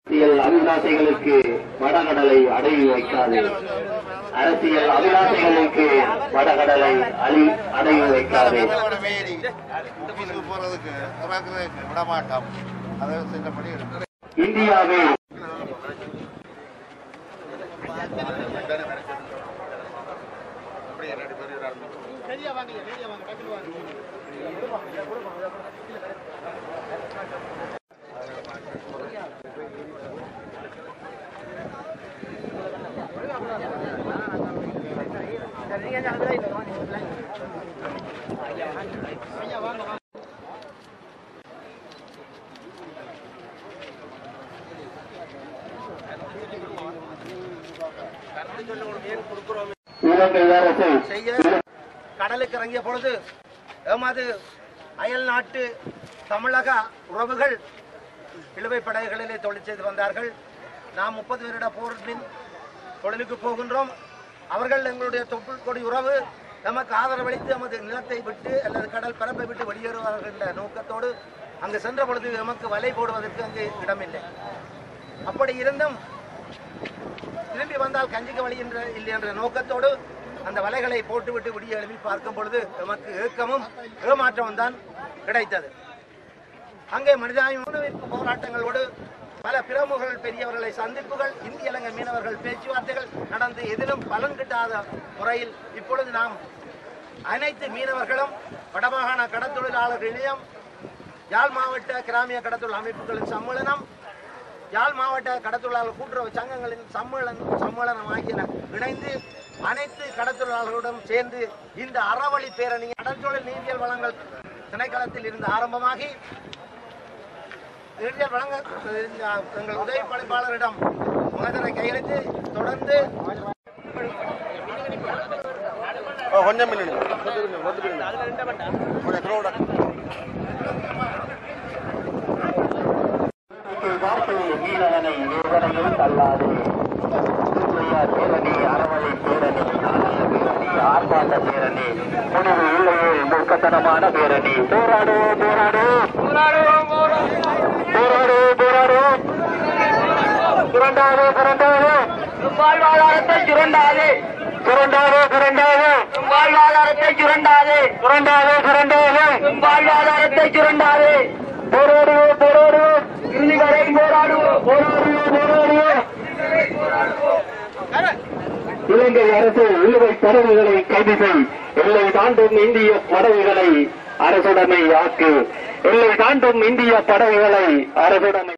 அரசியல் அபிலாஷைகளுக்கு வடகடலை அடவி வைக்காது. அரசியல் அபிலாஷைகளுக்கு வடகடலை அடவி வைக்காது. இந்தியாவில் கடலுக்கு இறங்கிய பொழுது எமது அயல் நாட்டு தமிழக உறவுகள் இழுவை படகுகளிலே தொழில் செய்து வந்தார்கள். நாம் 30 வருட போரின் தொழிலுக்கு போகின்றோம். அவர்கள் எங்களுடைய தொப்புள் கொடி உறவு நமக்கு ஆதரவளித்து நமது நிலத்தை விட்டு அல்லது கடல் பரப்பை விட்டு வெளியேறுவார்கள் என்ற நோக்கத்தோடு அங்கு சென்ற பொழுது நமக்கு வலை போடுவதற்கு அங்கு இடமில்லை. அப்படி இருந்தும் திரும்பி வந்தால் கஞ்சிக்கு வழி இல்லை என்ற நோக்கத்தோடு அந்த வலைகளை போட்டுவிட்டு விடிய எழுப்பி பார்க்கும் பொழுது நமக்கு ஏக்கமும் ஏமாற்றமும் தான் கிடைத்தது. அங்கே மனிதாபிமான போராட்டங்களோடு பல பிரமுகர்கள் பெரியவர்களை சந்திப்புகள், இந்திய இலங்கை மீனவர்கள் பேச்சுவார்த்தைகள் நடந்து எதிலும் பலன் கிட்டாத முறையில் இப்பொழுது நாம் அனைத்து மீனவர்களும் வடமாகாண கடற்தொழிலாளர்கள் இணையம், யாழ் மாவட்ட கிராமிய கடற்தொழில் அமைப்புகளின் சம்மேளனம், யாழ் மாவட்ட கடற்தொழிலாளர் கூட்டுறவு சங்கங்களின் சம்மேளனம் ஆகியன இணைந்து அனைத்து கடற்தொழிலாளர்களுடன் சேர்ந்து இந்த அறவழி பேரணி கடற்தொழில் நீரியல் வளங்கள் திணைக்களத்தில் இருந்து ஆரம்பமாகி நீரியல் வழங்க எங்கள் உதவி பணிப்பாளரிடம் முகதரை கையளித்து தொடர்ந்து மீனவனை வேதனையும் தள்ளாது. பேரணி, அறவழி பேரணி, பேரணி, ஆர்ப்பாட்ட பேரணி, முடிவு இல்லையே மூர்க்கத்தனமான பேரணி. போராடுவோம் போராடுவோம் போராடுவோம் போராடுவோம் போராடுவோம். சுரண்டாது சுரண்டாது வாழ்வாதாரத்தை சுரண்டாது சுரண்டாது சுரண்டாது வாழ்வாதாரத்தை சுரண்டாது சுரண்டாது சுரண்டாது வாழ்வாதாரத்தை சுரண்டாது. போராடுவோம் போராடுவோம் இறுதி வரை போராடுவோம் போராடுவோம் போராடுவோம். இலங்கை அரசு இழுவை படகுகளை கைது செய். எல்லை தாண்டும் இந்திய படகுகளை அரசுடைமை ஆக்கு. எல்லை தாண்டும் இந்திய படகுகளை அரசுடைமை